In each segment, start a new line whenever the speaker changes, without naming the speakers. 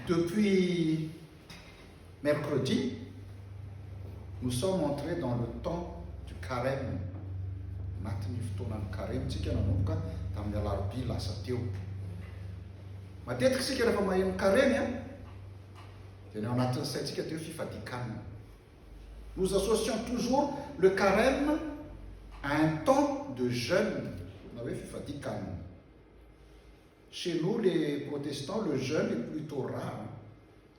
Depuis mercredi, nous sommes entrés dans le temps du carême. Anatin'ny fotoanan'ny carême-tsika nanomboka tamin'ny alarobia lasa teo. Matetika isika rehefa maheno carême dia ny ao anatin'ny saintsika teo fifadikanana. Nous associons toujours le carême à un temps de jeûne. Vous avez fifadikanana. Chez nous, les protestants, le jeûne est plutôt rare.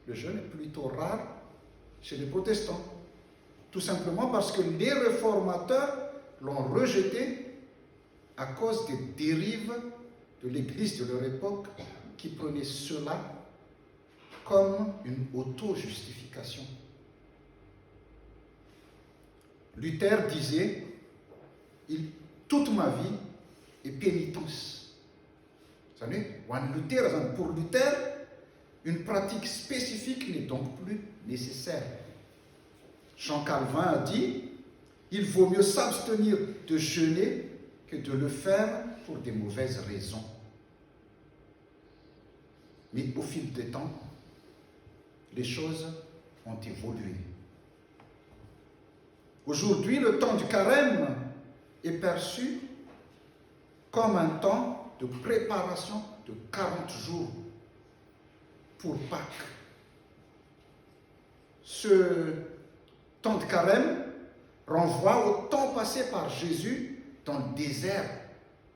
Le jeûne est plutôt rare chez les protestants. Tout simplement parce que les réformateurs l'ont rejeté à cause des dérives de l'Église de leur époque qui prenaient cela comme une auto-justification. Luther disait toute ma vie est pénitence. Vous savez, pour Luther, une pratique spécifique n'est donc plus nécessaire. Jean Calvin a dit il vaut mieux s'abstenir de jeûner que de le faire pour des mauvaises raisons. Mais au fil du temps, les choses ont évolué. Aujourd'hui, le temps du carême est perçu comme un temps de préparation de 40 jours pour Pâques. Ce temps de carême renvoie au temps passé par Jésus dans le désert,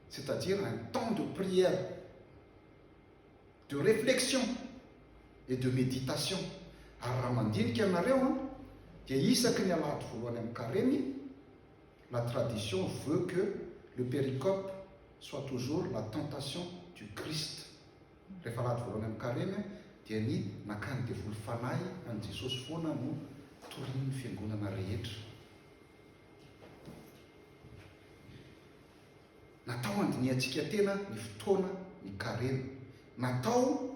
c'est-à-dire un temps de prière, de réflexion et de méditation. La tradition veut que le péricope soit toujours la tentation du Christ. Natao andiniantsika tena ny fotoana ny carême. Natao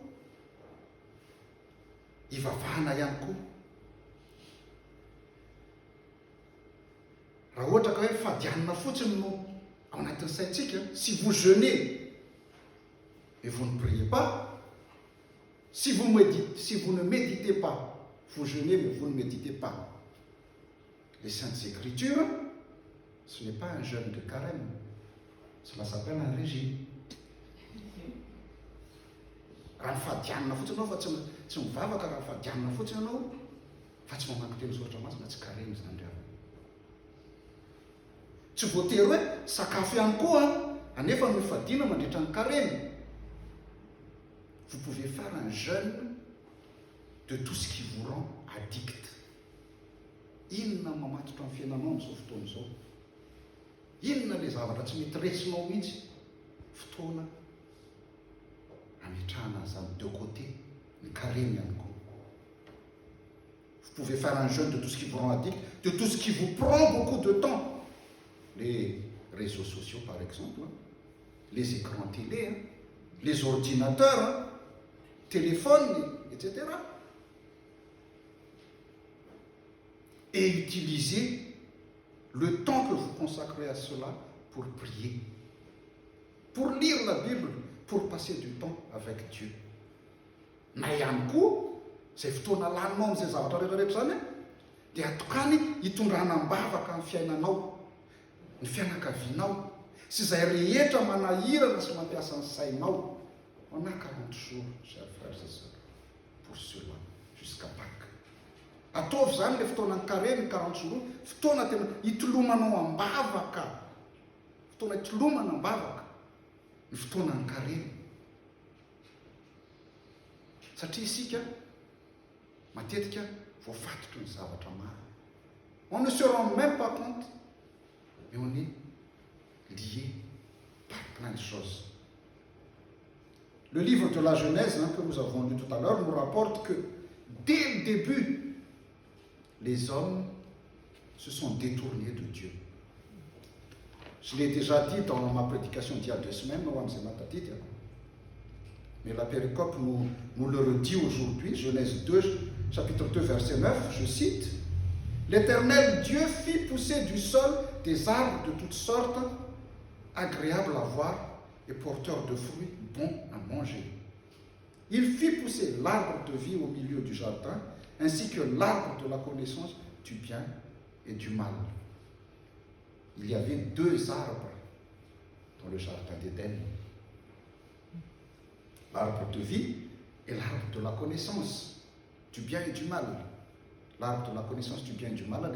ivavahana ihany koa. Raha ohatra ka hoe fadianana fotsiny no ao anatin'ny saintsika, si vous jeûnez et vous ne priez pas, si vous ne méditez pas, vous jeûnez mais vous ne méditez pas. Les Saintes Écritures, ce n'est pas un jeûne de carême. Cela s'appelle un régime. Raha fadianana fotsiny anao fa tsy mivavaka, raha fadianana fotsiny anao fa tsy mamaky teny soratra masina, tsy carême zany ndray. Tsy voatery hoe sakafo ihany koa anefa no fadiana mandritra ny carême. Vous pouvez faire un jeûne de tout ce qui vous rend addict. Inona mamatotra amin'ny fiainanao amin'izao fotoana izao? Inona le zavatra tsy mety resinao mihitsy? Fotoana ametrahana zany de côté, ny carême ihany koa. Vous pouvez faire un jeûne de tout ce qui vous rend addict, de tout ce qui vous prend beaucoup de temps. Les réseaux sociaux par exemple, les écrans télé, les ordinateurs, téléphones, etc. Et utilisez le temps que vous consacrez à cela pour prier, pour lire la Bible, pour passer du temps avec Dieu. Na ihany koa izay fotoana laninao amin'izay zavatra rehetrarehetra zany dia atokany hitondranam-bavaka amin'ny fiainanao, ny fianakavianao, sy izay rehetra manahirana sy mampiasa ny sainao. On a 40 jours, chers frères et sœurs, pour cela, jusqu'à Pâques. Ataovy zany le fotoanan'ny carême 40 jours, fotoana tena hitolomanao am-bavaka, fotoana hitolomana am-bavaka, ny fotoanan'ny carême. Satria isika matetika voafatotra ny zavatra maro. On ne se rend même pas compte, mais on est lié par plein de choses. Le livre de la Genèse que nous avons lu tout à l'heure nous rapporte que dès le début, les hommes se sont détournés de Dieu. Je l'ai déjà dit dans ma prédication d'il y a 2 semaines, mais la péricope nous le redit aujourd'hui, Genèse 2, chapitre 2, verset 9, je cite, « L'Éternel Dieu fit pousser du sol des arbres de toutes sortes, agréables à voir et porteurs de fruits bons à manger. Il fit pousser l'arbre de vie au milieu du jardin, ainsi que l'arbre de la connaissance du bien et du mal. Il y avait 2 arbres dans le jardin d'Éden. L'arbre de vie et l'arbre de la connaissance du bien et du mal. L'arbre de la connaissance du bien et du mal,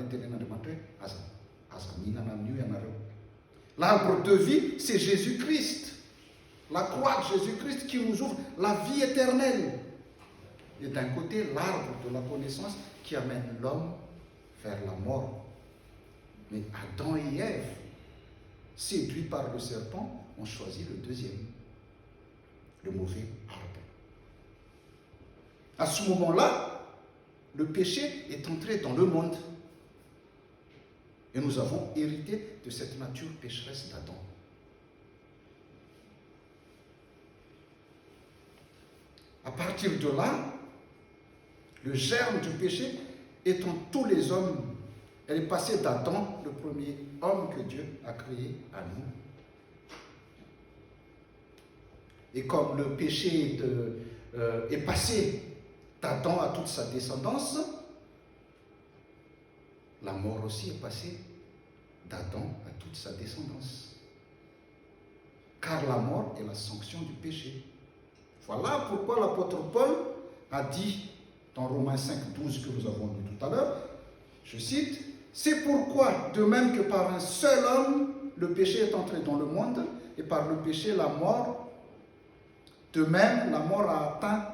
l'arbre de vie, c'est Jésus-Christ. La croix de Jésus-Christ qui nous ouvre la vie éternelle. Et d'un côté, l'arbre de la connaissance qui amène l'homme vers la mort. Mais Adam et Ève, séduits par le serpent, ont choisi le deuxième, le mauvais arbre. À ce moment-là, le péché est entré dans le monde. Et nous avons hérité de cette nature pécheresse d'Adam. À partir de là, le germe du péché est en tous les hommes. Elle est passée d'Adam, le premier homme que Dieu a créé, à nous. Et comme le péché est passé d'Adam à toute sa descendance, la mort aussi est passée d'Adam à toute sa descendance. Car la mort est la sanction du péché. Voilà pourquoi l'apôtre Paul a dit dans Romains 5, 12 que nous avons lu tout à l'heure, je cite, « C'est pourquoi, de même que par un seul homme, le péché est entré dans le monde, et par le péché, la mort, de même, la mort a atteint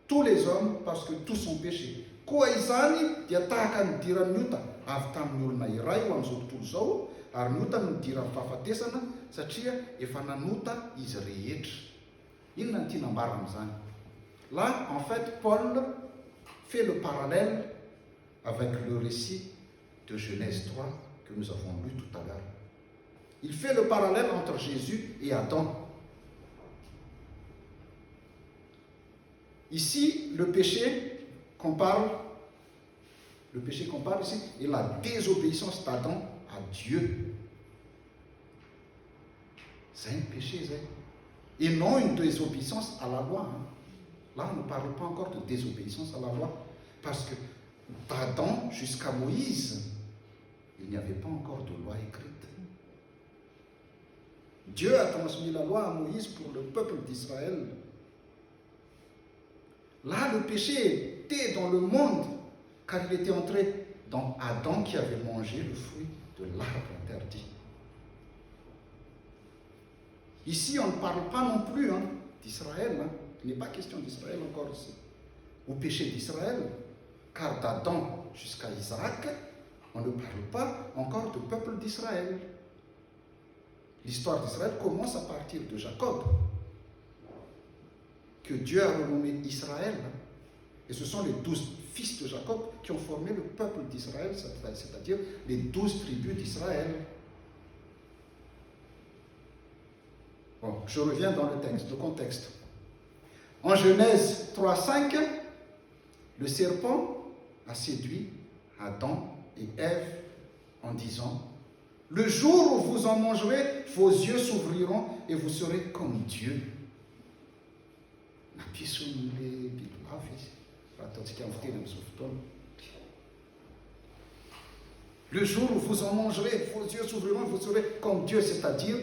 tous les hommes parce que tous ont péché. » Koa izany dia tahaka ny diran'ny ota avy tamin'ny olona iray ho amin'izao tontolo izao, ary ny ota no diran'ny fahafatesana satria efa nanota izy rehetra. Inona ny tiana ambara amin'izany? Là, en fait, Paul fait le parallèle avec le récit de Genèse 3 que nous avons lu tout à l'heure. Il fait le parallèle entre Jésus et Adam. Ici, le péché qu'on parle ici est la désobéissance d'Adam à Dieu. C'est un péché, et non une désobéissance à la loi. Là, on ne parle pas encore de désobéissance à la loi, parce que d'Adam jusqu'à Moïse, il n'y avait pas encore de loi écrite. Dieu a transmis la loi à Moïse pour le peuple d'Israël. Là, le péché était dans le monde, car il était entré dans Adam qui avait mangé le fruit de l'arbre interdit. Ici, on ne parle pas non plus d'Israël. Il n'est pas question d'Israël encore ici. Au péché d'Israël, car d'Adam jusqu'à Isaac, on ne parle pas encore du peuple d'Israël. L'histoire d'Israël commence à partir de Jacob, que Dieu a renommé Israël. Et ce sont les 12 fils de Jacob qui ont formé le peuple d'Israël, c'est-à-dire les 12 tribus d'Israël. Bon, je reviens dans le texte, le contexte. En Genèse 3:5, le serpent a séduit Adam et Ève en disant, « Le jour où vous en mangerez, vos yeux s'ouvriront et vous serez comme Dieu. » Le jour où vous en mangerez, vos yeux s'ouvriront et vous serez comme Dieu, c'est-à-dire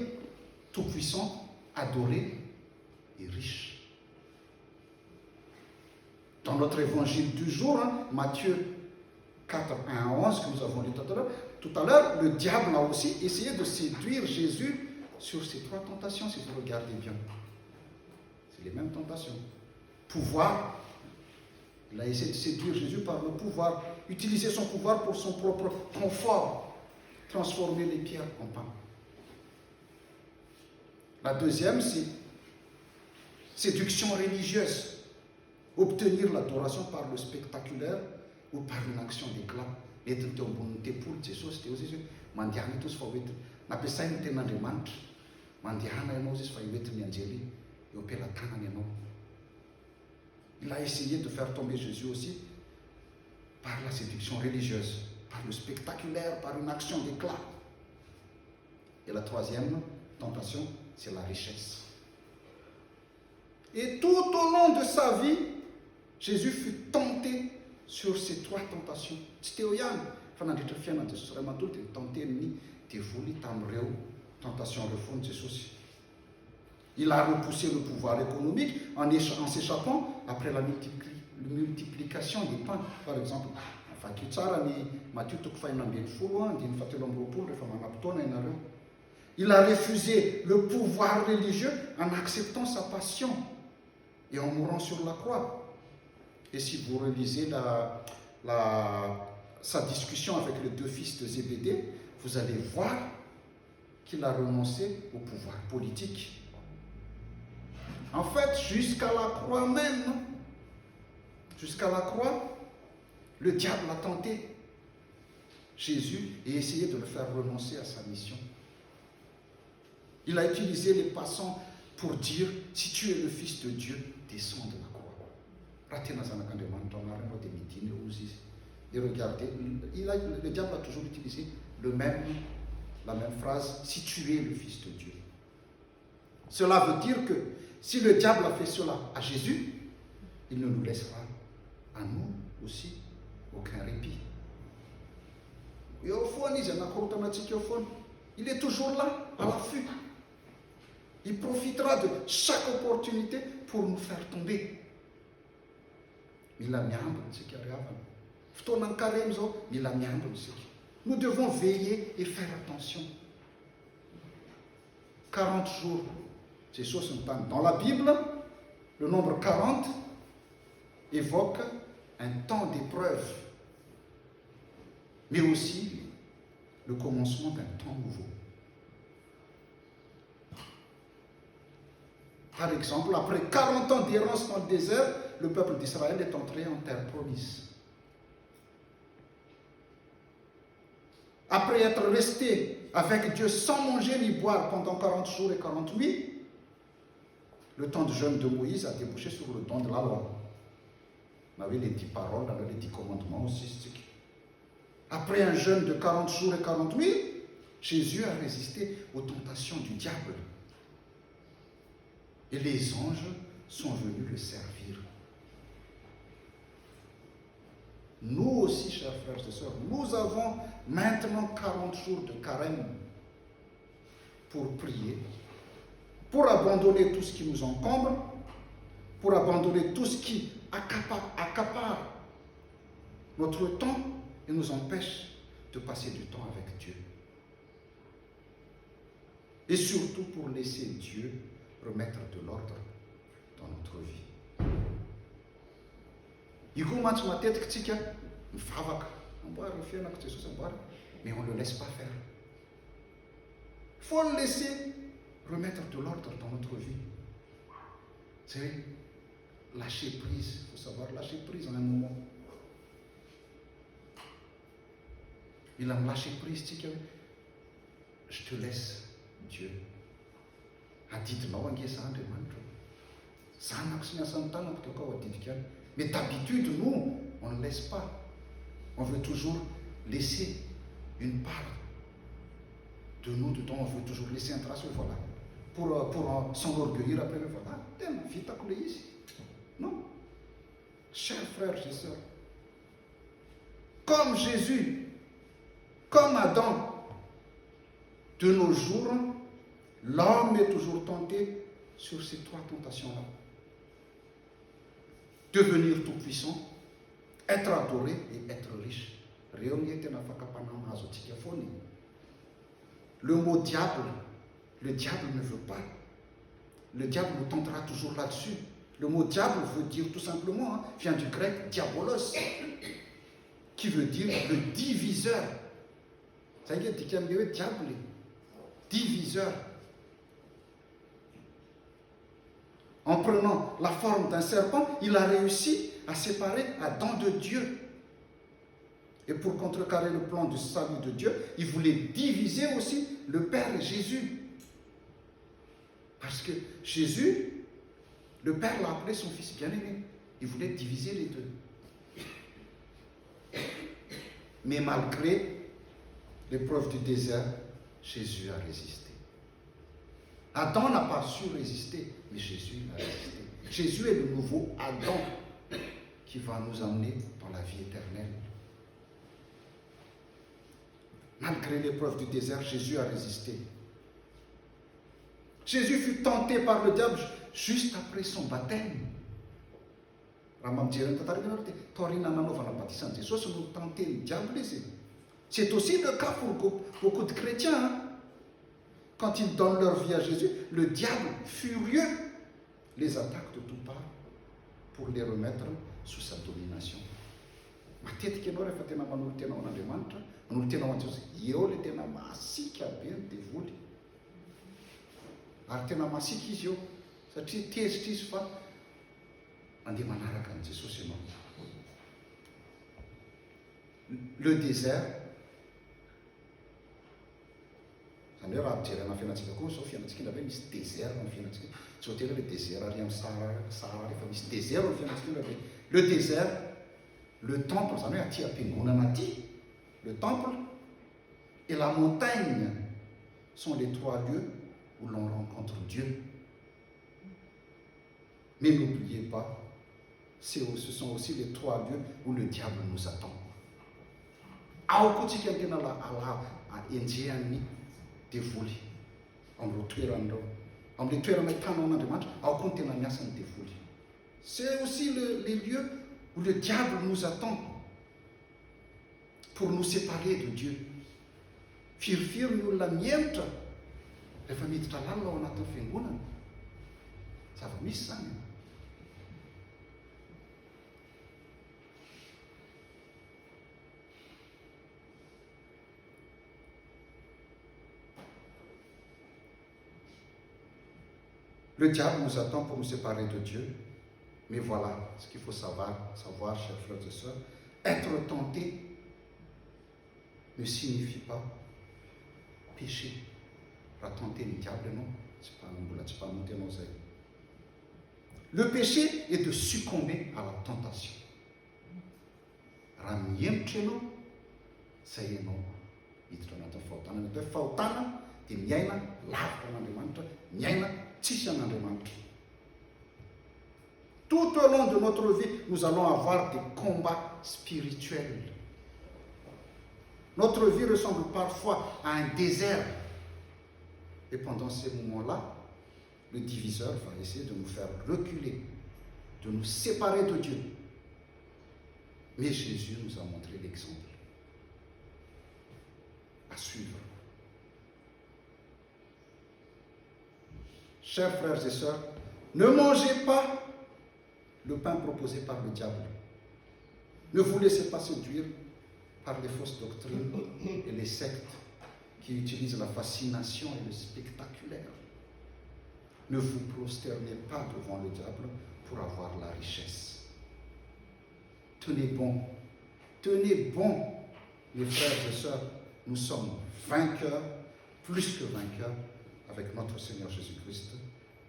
tout-puissant, adoré et riche. Dans notre évangile du jour, Matthieu 4, 1 à 11, que nous avons lu tout à l'heure, le diable a aussi essayé de séduire Jésus sur ces 3 tentations, si vous regardez bien. C'est les mêmes tentations. Pouvoir, il a essayé de séduire Jésus par le pouvoir, utiliser son pouvoir pour son propre confort, transformer les pierres en pain. La deuxième, c'est séduction religieuse, obtenir l'adoration par le spectaculaire ou par une action d'éclat. Il a essayé de faire tomber Jésus aussi par la séduction religieuse, par le spectaculaire, par une action d'éclat. Et la troisième tentation, c'est la richesse. Et tout au long de sa vie, Jésus fut tenté sur ces 3 tentations. C'était au Yann. Il a repoussé le pouvoir économique en s'échappant après la multiplication des pains, par exemple. Il a refusé le pouvoir religieux en acceptant sa passion et en mourant sur la croix. Et si vous relisez sa discussion avec les 2 fils de Zébédée, vous allez voir qu'il a renoncé au pouvoir politique. En fait, jusqu'à la croix même, le diable a tenté Jésus et essayé de le faire renoncer à sa mission. Il a utilisé les passants pour dire, si tu es le Fils de Dieu, descends de la croix. Et regardez, le diable a toujours utilisé la même phrase, si tu es le Fils de Dieu. Cela veut dire que si le diable a fait cela à Jésus, il ne nous laissera à nous aussi aucun répit. Il est toujours là, à l'affût. Il profitera de chaque opportunité pour nous faire tomber. Nous devons veiller et faire attention. 40 jours, ces choses sont pas dans la Bible. Le nombre 40 évoque un temps d'épreuve, mais aussi le commencement d'un temps nouveau. Par exemple, après 40 ans d'errance dans le désert, le peuple d'Israël est entré en terre promise. Après être resté avec Dieu sans manger ni boire pendant 40 jours et 40 nuits, le temps de jeûne de Moïse a débouché sur le don de la loi. On avait les 10 paroles, on avait les 10 commandements aussi. Après un jeûne de 40 jours et 40 nuits, Jésus a résisté aux tentations du diable. Et les anges sont venus le servir. Nous aussi, chers frères et sœurs, nous avons maintenant 40 jours de carême pour prier, pour abandonner tout ce qui nous encombre, pour abandonner tout ce qui accapare notre temps et nous empêche de passer du temps avec Dieu. Et surtout pour laisser Dieu remettre de l'ordre dans notre vie. Mais on ne le laisse pas faire. Il faut le laisser remettre de l'ordre dans notre vie. C'est lâcher prise. Il faut savoir lâcher prise en un moment. Il a lâché prise. Je te laisse, Dieu. Mais d'habitude, nous, on ne laisse pas. On veut toujours laisser une part de nous dedans. On veut toujours laisser un trace, voilà. Pour s'enorgueillir après, voilà. Non. Chers frères et sœurs, comme Jésus, comme Adam, de nos jours, l'homme est toujours tenté sur ces 3 tentations-là. Devenir tout-puissant, être adoré et être riche. Le mot diable, le diable ne veut pas. Le diable nous tentera toujours là-dessus. Le mot diable veut dire tout simplement, vient du grec diabolos, qui veut dire le diviseur. Ça veut dire diable, diviseur. En prenant la forme d'un serpent, il a réussi à séparer Adam de Dieu. Et pour contrecarrer le plan du salut de Dieu, il voulait diviser aussi le Père et Jésus. Parce que Jésus, le Père l'a appelé son Fils bien-aimé. Il voulait diviser les deux. Mais malgré l'épreuve du désert, Jésus a résisté. Adam n'a pas su résister, mais Jésus a résisté. Jésus est le nouveau Adam qui va nous emmener dans la vie éternelle. Malgré l'épreuve du désert, Jésus a résisté. Jésus fut tenté par le diable juste après son baptême. C'est aussi le cas pour beaucoup de chrétiens. Hein? Quand ils donnent leur vie à Jésus, le diable, furieux, les attaque de toutes parts pour les remettre sous sa domination. Matetika ianao rehefa tena manolo tena an'Andriamanitra, manolo tena ho Jesosy, eo le tena masika be ny devoly. Ary tena masika izy eo, satria tezitra izy fa andeha manaraka an'i Jesosy ianao. Le désert, zany hoe raha mijery ana fiainantsika koa, zao fiainantsika indray hoe misy désert amin'ny fiainantsika. Tsy ho tena le désert ary amin'ny Sahara rehefa misy désert amin'ny fiainantsika indray. Le désert, le temple, zany hoe aty am-piangonana aty, le temple et la montagne sont les trois lieux où l'on rencontre Dieu. Mais n'oubliez pas, ce sont aussi les trois lieux où le diable nous attend. Ao koa tsika tena enjehan'ny devoly amin'ireo toeran'ireo, amin'ilay toerana hitanao an'Andriamanitra, ao koa ny tena miasa ny devoly. C'est aussi les lieux où le diable nous attend pour nous séparer de Dieu. Firifiry ny olona miemitra rehefa miditra lalina ao anatin'ny fiangonana. Zava-misy zany. Le diable nous attend pour nous séparer de Dieu. Mais voilà ce qu'il faut savoir, chers frères et sœurs. Être tenté ne signifie pas pécher. La tenter le diable, non. C'est pas monter nos ailes. Le péché est de succomber à la tentation. Ramiemtreno, sayenao, itranata fautana, de fautana, de miaina, lavitra n'Andriamanitra, miaina, tsisy an'Andriamanitra. Tout au long de notre vie, nous allons avoir des combats spirituels. Notre vie ressemble parfois à un désert. Et pendant ces moments-là, le diviseur va essayer de nous faire reculer, de nous séparer de Dieu. Mais Jésus nous a montré l'exemple à suivre. Chers frères et sœurs, ne mangez pas le pain proposé par le diable. Ne vous laissez pas séduire par les fausses doctrines et les sectes qui utilisent la fascination et le spectaculaire. Ne vous prosternez pas devant le diable pour avoir la richesse. Tenez bon, mes frères et sœurs, nous sommes vainqueurs, plus que vainqueurs, avec notre Seigneur Jésus-Christ.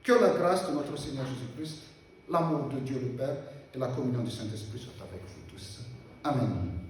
Que la grâce de notre Seigneur Jésus-Christ, l'amour de Dieu le Père et la communion du Saint-Esprit soient avec vous tous. Amen.